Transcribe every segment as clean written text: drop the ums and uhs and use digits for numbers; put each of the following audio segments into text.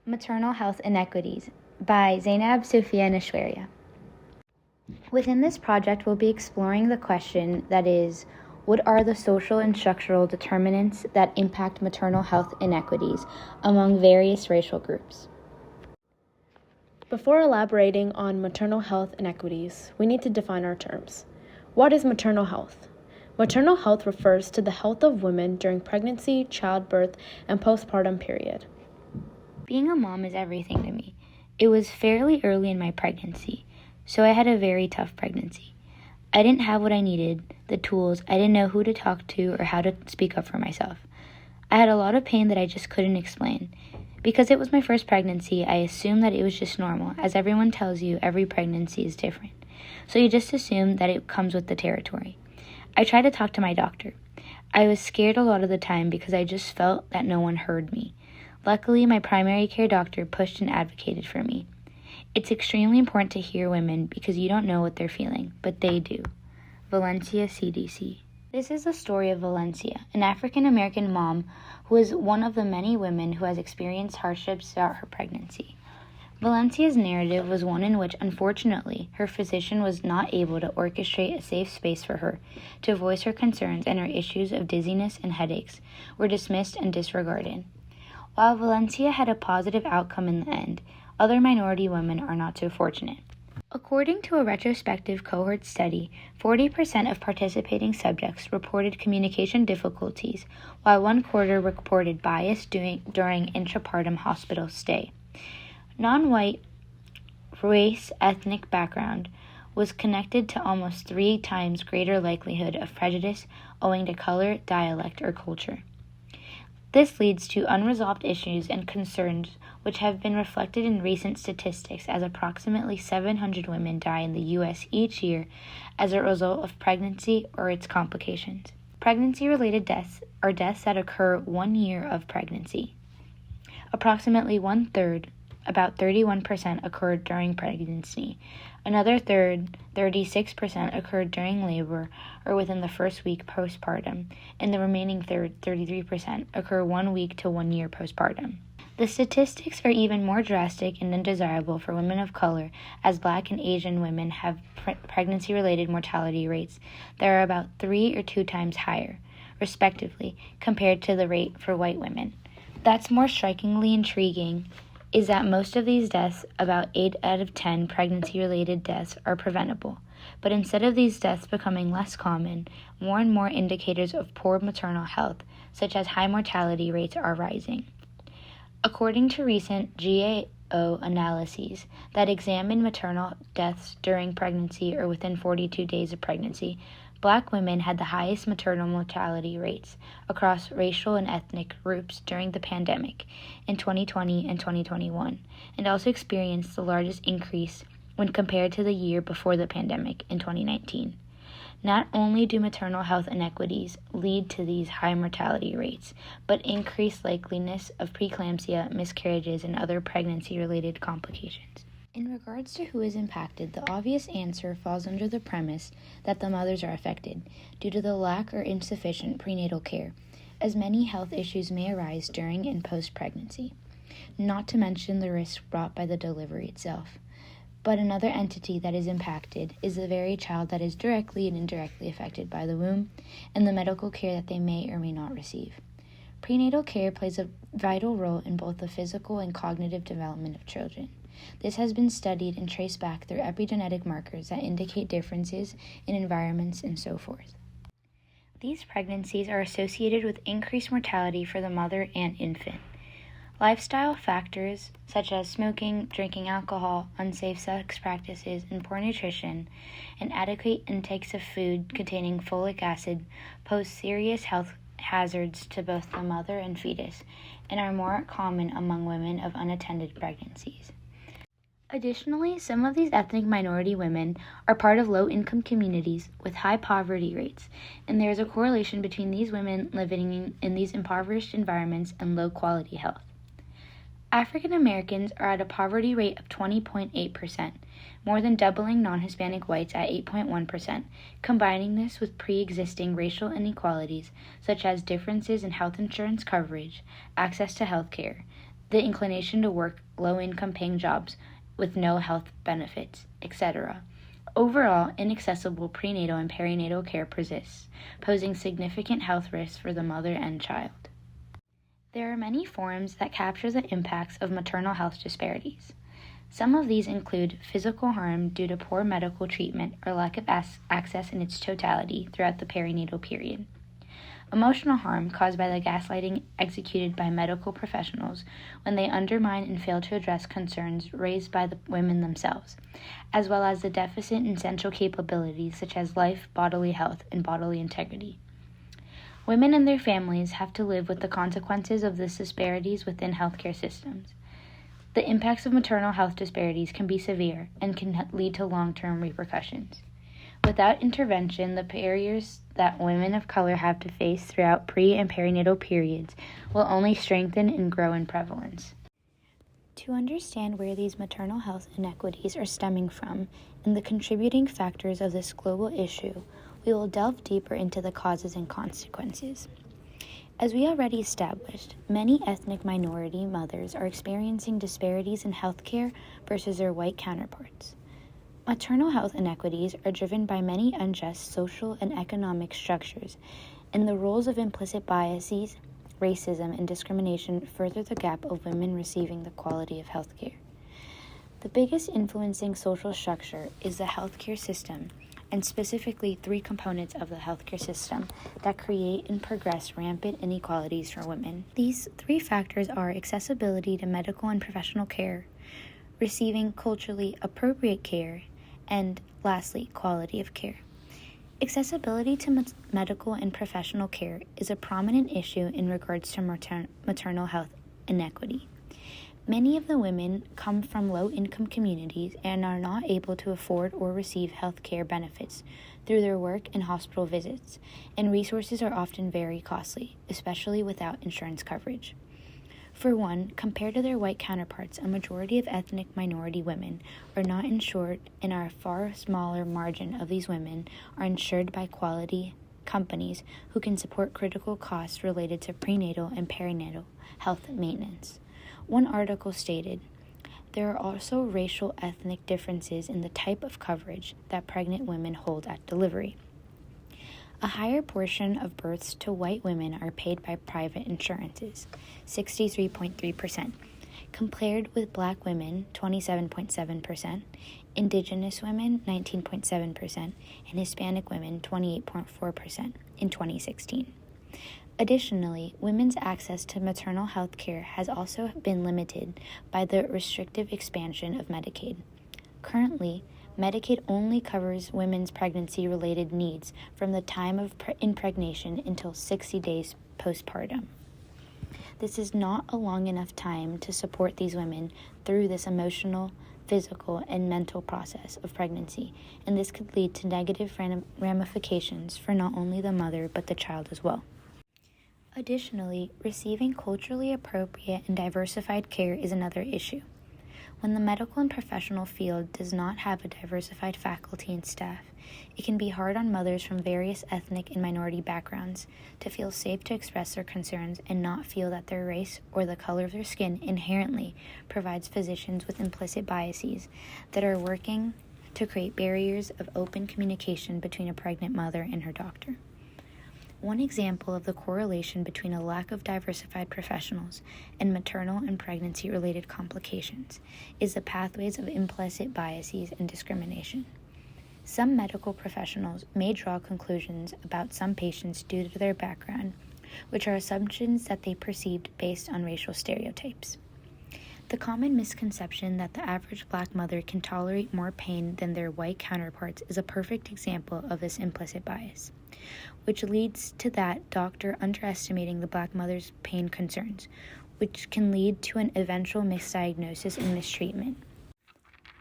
Maternal Health Inequalities by Zainab Sophia Nashwaria. Within this project, we'll be exploring the question that is, what are the social and structural determinants that impact maternal health inequities among various racial groups? Before elaborating on maternal health inequities, we need to define our terms. What is maternal health? Maternal health refers to the health of women during pregnancy, childbirth, and postpartum period. Being a mom is everything to me. It was fairly early in my pregnancy, so I had a very tough pregnancy. I didn't have what I needed, the tools, I didn't know who to talk to or how to speak up for myself. I had a lot of pain that I just couldn't explain. Because it was my first pregnancy, I assumed that it was just normal. As everyone tells you, every pregnancy is different. So you just assume that it comes with the territory. I tried to talk to my doctor. I was scared a lot of the time because I just felt that no one heard me. Luckily, my primary care doctor pushed and advocated for me. It's extremely important to hear women because you don't know what they're feeling, but they do. Valencia CDC. This is the story of Valencia, an African-American mom who is one of the many women who has experienced hardships throughout her pregnancy. Valencia's narrative was one in which, unfortunately, her physician was not able to orchestrate a safe space for her to voice her concerns, and her issues of dizziness and headaches were dismissed and disregarded. While Valencia had a positive outcome in the end, other minority women are not so fortunate. According to a retrospective cohort study, 40% of participating subjects reported communication difficulties, while 1/4 reported bias during intrapartum hospital stay. Non-white race ethnic background was connected to almost 3 times greater likelihood of prejudice owing to color, dialect, or culture. This leads to unresolved issues and concerns which have been reflected in recent statistics, as approximately 700 women die in the U.S. each year as a result of pregnancy or its complications. Pregnancy-related deaths are deaths that occur 1 year of pregnancy. Approximately 1/3, about 31%, occurred during pregnancy. Another third, 36%, occurred during labor or within the first week postpartum, and the remaining third, 33%, occur 1 week to 1 year postpartum. The statistics are even more drastic and undesirable for women of color, as Black and Asian women have pregnancy-related mortality rates that are about 3 or 2 times higher, respectively, compared to the rate for white women. That's more strikingly intriguing is that most of these deaths, about 8 out of 10 pregnancy-related deaths, are preventable. But instead of these deaths becoming less common, more and more indicators of poor maternal health, such as high mortality rates, are rising. According to recent GAO analyses that examine maternal deaths during pregnancy or within 42 days of pregnancy, Black women had the highest maternal mortality rates across racial and ethnic groups during the pandemic in 2020 and 2021, and also experienced the largest increase when compared to the year before the pandemic in 2019. Not only do maternal health inequities lead to these high mortality rates, but increased likeliness of preeclampsia, miscarriages, and other pregnancy-related complications. In regards to who is impacted, the obvious answer falls under the premise that the mothers are affected due to the lack or insufficient prenatal care, as many health issues may arise during and post-pregnancy, not to mention the risks brought by the delivery itself. But another entity that is impacted is the very child that is directly and indirectly affected by the womb and the medical care that they may or may not receive. Prenatal care plays a vital role in both the physical and cognitive development of children. This has been studied and traced back through epigenetic markers that indicate differences in environments and so forth. These pregnancies are associated with increased mortality for the mother and infant. Lifestyle factors such as smoking, drinking alcohol, unsafe sex practices, and poor nutrition, and adequate intakes of food containing folic acid pose serious health hazards to both the mother and fetus, and are more common among women of unattended pregnancies. Additionally, some of these ethnic minority women are part of low-income communities with high poverty rates, and there is a correlation between these women living in these impoverished environments and low-quality health. African Americans are at a poverty rate of 20.8%, more than doubling non-Hispanic whites at 8.1%. Combining this with pre-existing racial inequalities, such as differences in health insurance coverage, access to health care, the inclination to work low-income paying jobs with no health benefits, etc. Overall, inaccessible prenatal and perinatal care persists, posing significant health risks for the mother and child. There are many forums that capture the impacts of maternal health disparities. Some of these include physical harm due to poor medical treatment or lack of access in its totality throughout the perinatal period. Emotional harm caused by the gaslighting executed by medical professionals when they undermine and fail to address concerns raised by the women themselves, as well as the deficit in essential capabilities such as life, bodily health, and bodily integrity. Women and their families have to live with the consequences of these disparities within healthcare systems. The impacts of maternal health disparities can be severe and can lead to long-term repercussions. Without intervention, the barriers that women of color have to face throughout pre- and perinatal periods will only strengthen and grow in prevalence. To understand where these maternal health inequities are stemming from and the contributing factors of this global issue, we will delve deeper into the causes and consequences. As we already established, many ethnic minority mothers are experiencing disparities in healthcare versus their white counterparts. Maternal health inequities are driven by many unjust social and economic structures, and the roles of implicit biases, racism, and discrimination further the gap of women receiving the quality of healthcare. The biggest influencing social structure is the healthcare system, and specifically 3 components of the healthcare system that create and progress rampant inequalities for women. These 3 factors are accessibility to medical and professional care, receiving culturally appropriate care, and lastly, quality of care. Accessibility to medical and professional care is a prominent issue in regards to maternal health inequity. Many of the women come from low-income communities and are not able to afford or receive health care benefits through their work and hospital visits, and resources are often very costly, especially without insurance coverage. For one, compared to their white counterparts, a majority of ethnic minority women are not insured, and a far smaller margin of these women are insured by quality companies who can support critical costs related to prenatal and perinatal health maintenance. One article stated, "There are also racial ethnic differences in the type of coverage that pregnant women hold at delivery. A higher portion of births to white women are paid by private insurances, 63.3%, compared with black women, 27.7%, indigenous women, 19.7%, and Hispanic women, 28.4% in 2016. Additionally, women's access to maternal health care has also been limited by the restrictive expansion of Medicaid. Currently, Medicaid only covers women's pregnancy-related needs from the time of impregnation until 60 days postpartum. This is not a long enough time to support these women through this emotional, physical, and mental process of pregnancy, and this could lead to negative ramifications for not only the mother but the child as well. Additionally, receiving culturally appropriate and diversified care is another issue. When the medical and professional field does not have a diversified faculty and staff, it can be hard on mothers from various ethnic and minority backgrounds to feel safe to express their concerns and not feel that their race or the color of their skin inherently provides physicians with implicit biases that are working to create barriers of open communication between a pregnant mother and her doctor. One example of the correlation between a lack of diversified professionals and maternal and pregnancy-related complications is the pathways of implicit biases and discrimination. Some medical professionals may draw conclusions about some patients due to their background, which are assumptions that they perceived based on racial stereotypes. The common misconception that the average black mother can tolerate more pain than their white counterparts is a perfect example of this implicit bias, which leads to that doctor underestimating the black mother's pain concerns, which can lead to an eventual misdiagnosis and mistreatment.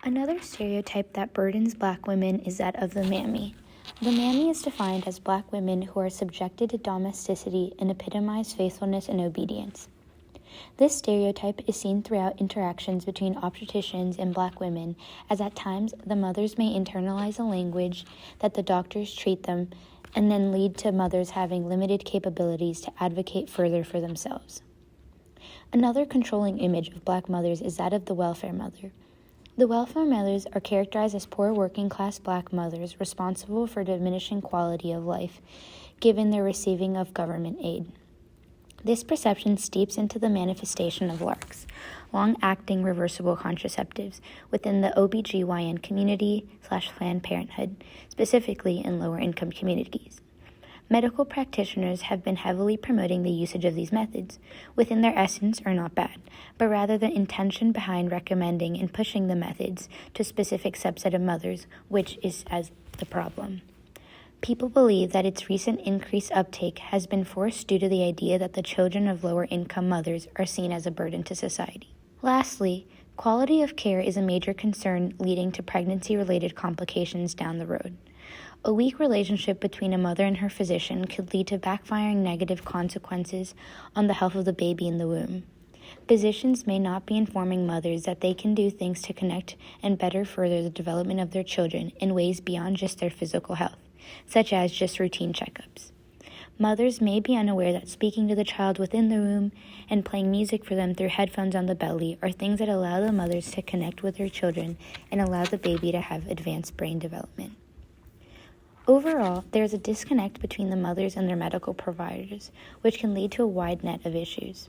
Another stereotype that burdens black women is that of the mammy. The mammy is defined as black women who are subjected to domesticity and epitomize faithfulness and obedience. This stereotype is seen throughout interactions between obstetricians and black women, as at times the mothers may internalize a language that the doctors treat them and then lead to mothers having limited capabilities to advocate further for themselves. Another controlling image of Black mothers is that of the welfare mother. The welfare mothers are characterized as poor working-class Black mothers responsible for diminishing quality of life, given their receiving of government aid. This perception steeps into the manifestation of LARCs, long-acting reversible contraceptives, within the OBGYN community/Planned Parenthood, specifically in lower-income communities. Medical practitioners have been heavily promoting the usage of these methods, which in their essence are not bad, but rather the intention behind recommending and pushing the methods to a specific subset of mothers, which is as the problem. People believe that its recent increased uptake has been forced due to the idea that the children of lower-income mothers are seen as a burden to society. Lastly, quality of care is a major concern leading to pregnancy-related complications down the road. A weak relationship between a mother and her physician could lead to backfiring negative consequences on the health of the baby in the womb. Physicians may not be informing mothers that they can do things to connect and better further the development of their children in ways beyond just their physical health, such as just routine checkups. Mothers may be unaware that speaking to the child within the womb and playing music for them through headphones on the belly are things that allow the mothers to connect with their children and allow the baby to have advanced brain development. Overall, there is a disconnect between the mothers and their medical providers, which can lead to a wide net of issues.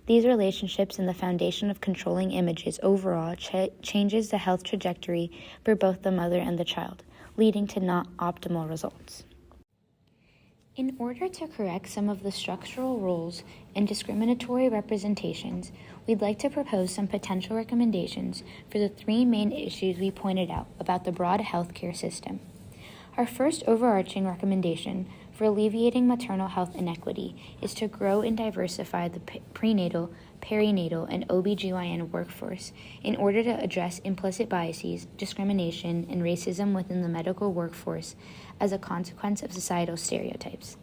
These relationships and the foundation of controlling images overall changes the health trajectory for both the mother and the child, leading to not optimal results. In order to correct some of the structural roles and discriminatory representations, we'd like to propose some potential recommendations for the three main issues we pointed out about the broad healthcare system. Our first overarching recommendation for alleviating maternal health inequity is to grow and diversify the prenatal, perinatal, and OBGYN workforce in order to address implicit biases, discrimination, and racism within the medical workforce as a consequence of societal stereotypes.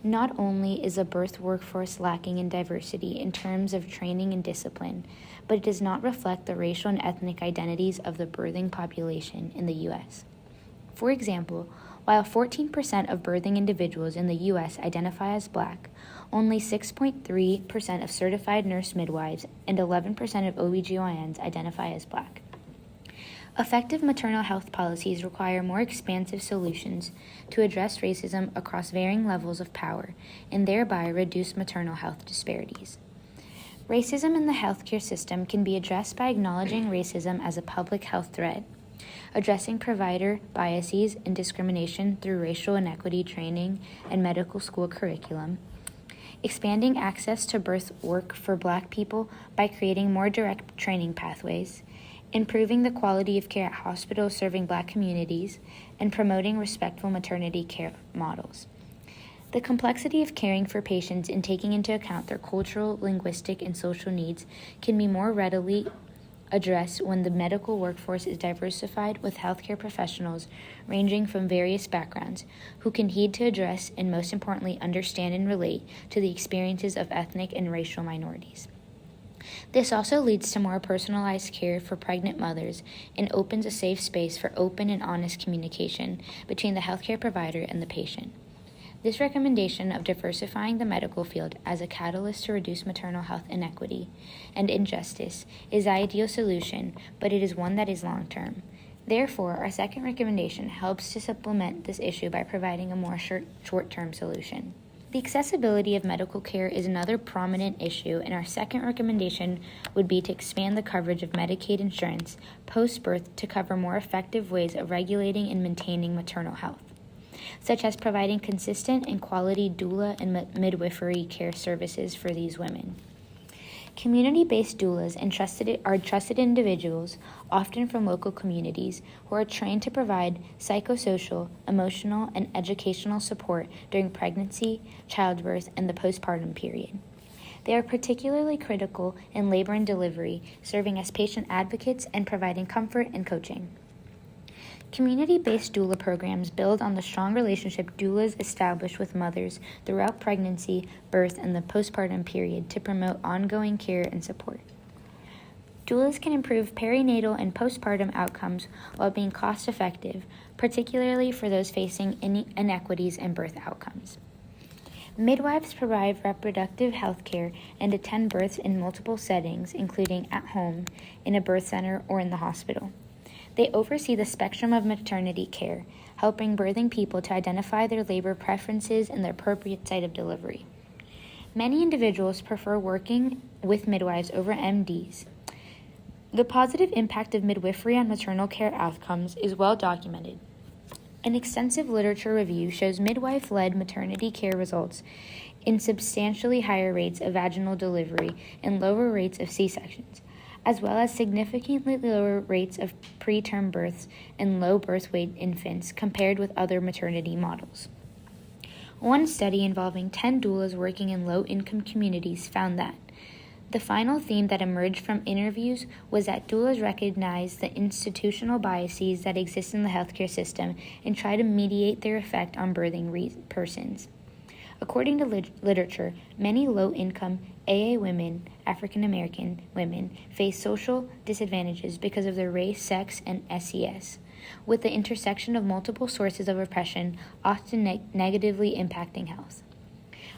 Not only is the birth workforce lacking in diversity in terms of training and discipline, but it does not reflect the racial and ethnic identities of the birthing population in the U.S. For example, while 14% of birthing individuals in the U.S. identify as Black, only 6.3% of certified nurse midwives and 11% of OBGYNs identify as Black. Effective maternal health policies require more expansive solutions to address racism across varying levels of power and thereby reduce maternal health disparities. Racism in the healthcare system can be addressed by acknowledging racism as a public health threat, addressing provider biases and discrimination through racial inequity training and medical school curriculum, expanding access to birth work for Black people by creating more direct training pathways, improving the quality of care at hospitals serving Black communities, and promoting respectful maternity care models. The complexity of caring for patients and taking into account their cultural, linguistic, and social needs can be more readily addressed when the medical workforce is diversified with healthcare professionals ranging from various backgrounds who can heed to address and, most importantly, understand and relate to the experiences of ethnic and racial minorities. This also leads to more personalized care for pregnant mothers and opens a safe space for open and honest communication between the healthcare provider and the patient. This recommendation of diversifying the medical field as a catalyst to reduce maternal health inequity and injustice is the ideal solution, but it is one that is long-term. Therefore, our second recommendation helps to supplement this issue by providing a more short-term solution. The accessibility of medical care is another prominent issue, and our second recommendation would be to expand the coverage of Medicaid insurance post-birth to cover more effective ways of regulating and maintaining maternal health, such as providing consistent and quality doula and midwifery care services for these women. Community-based doulas are trusted individuals, often from local communities, who are trained to provide psychosocial, emotional, and educational support during pregnancy, childbirth, and the postpartum period. They are particularly critical in labor and delivery, serving as patient advocates and providing comfort and coaching. Community-based doula programs build on the strong relationship doulas establish with mothers throughout pregnancy, birth, and the postpartum period to promote ongoing care and support. Doulas can improve perinatal and postpartum outcomes while being cost-effective, particularly for those facing inequities in birth outcomes. Midwives provide reproductive health care and attend births in multiple settings, including at home, in a birth center, or in the hospital. They oversee the spectrum of maternity care, helping birthing people to identify their labor preferences and the appropriate site of delivery. Many individuals prefer working with midwives over MDs. The positive impact of midwifery on maternal care outcomes is well documented. An extensive literature review shows midwife-led maternity care results in substantially higher rates of vaginal delivery and lower rates of C-sections, as well as significantly lower rates of preterm births and low birth weight infants compared with other maternity models. One study involving 10 doulas working in low-income communities found that the final theme that emerged from interviews was that doulas recognize the institutional biases that exist in the healthcare system and try to mediate their effect on birthing persons. According to literature, many low-income AA women, African American women, face social disadvantages because of their race, sex, and SES, with the intersection of multiple sources of oppression often negatively impacting health.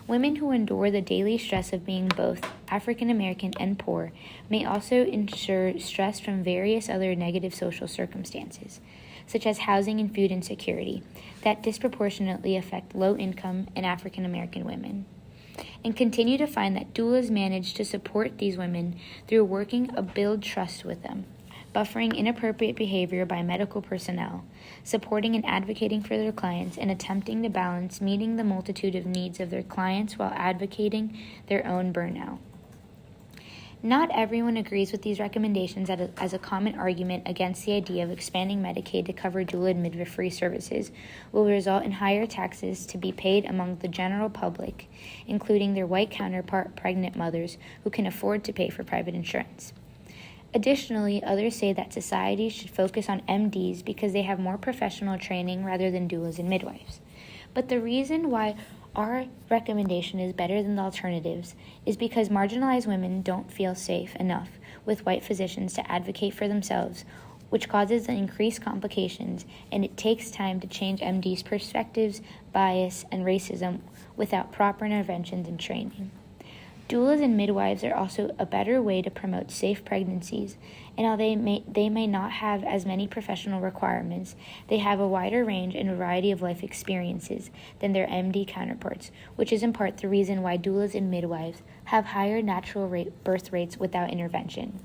Women who endure the daily stress of being both African American and poor may also endure stress from various other negative social circumstances, such as housing and food insecurity, that disproportionately affect low-income and African American women, and continue to find that doulas manage to support these women through working to build trust with them, buffering inappropriate behavior by medical personnel, supporting and advocating for their clients, and attempting to balance meeting the multitude of needs of their clients while advocating their own burnout. Not everyone agrees with these recommendations as a common argument against the idea of expanding Medicaid to cover doula and midwifery services will result in higher taxes to be paid among the general public, including their white counterpart pregnant mothers who can afford to pay for private insurance. Additionally, others say that society should focus on MDs because they have more professional training rather than doulas and midwives. But the reason why our recommendation is better than the alternatives is because marginalized women don't feel safe enough with white physicians to advocate for themselves, which causes increased complications, and it takes time to change MDs' perspectives, bias, and racism without proper interventions and training. Doulas and midwives are also a better way to promote safe pregnancies, and although they may not have as many professional requirements, they have a wider range and variety of life experiences than their MD counterparts, which is in part the reason why doulas and midwives have higher natural birth rates without intervention.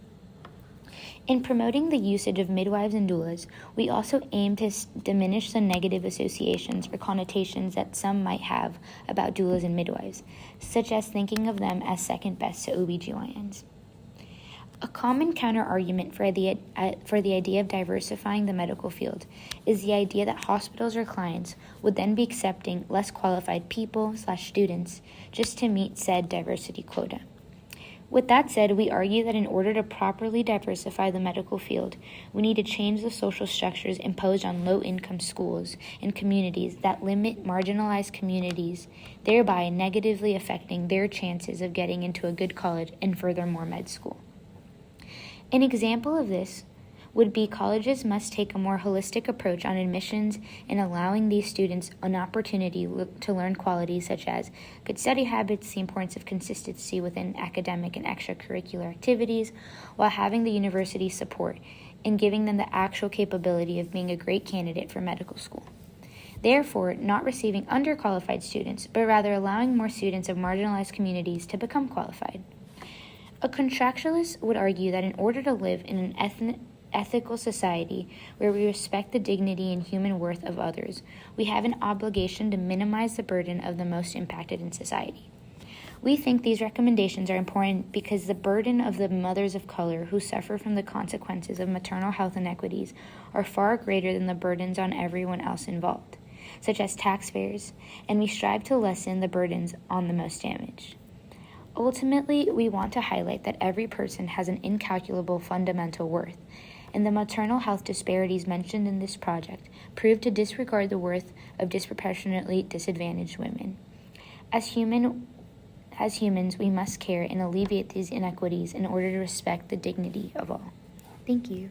In promoting the usage of midwives and doulas, we also aim to diminish the negative associations or connotations that some might have about doulas and midwives, such as thinking of them as second best to OBGYNs. A common counter-argument for the idea of diversifying the medical field is the idea that hospitals or clients would then be accepting less qualified people/students just to meet said diversity quota. With that said, we argue that in order to properly diversify the medical field, we need to change the social structures imposed on low-income schools and communities that limit marginalized communities, thereby negatively affecting their chances of getting into a good college and furthermore med school. An example of this would be colleges must take a more holistic approach on admissions and allowing these students an opportunity to learn qualities such as good study habits, the importance of consistency within academic and extracurricular activities, while having the university support and giving them the actual capability of being a great candidate for medical school. Therefore, not receiving underqualified students, but rather allowing more students of marginalized communities to become qualified. A contractualist would argue that in order to live in an ethical society where we respect the dignity and human worth of others, we have an obligation to minimize the burden of the most impacted in society. We think these recommendations are important because the burden of the mothers of color who suffer from the consequences of maternal health inequities are far greater than the burdens on everyone else involved, such as taxpayers, and we strive to lessen the burdens on the most damaged. Ultimately, we want to highlight that every person has an incalculable fundamental worth, and the maternal health disparities mentioned in this project prove to disregard the worth of disproportionately disadvantaged women. As humans, we must care and alleviate these inequities in order to respect the dignity of all. Thank you.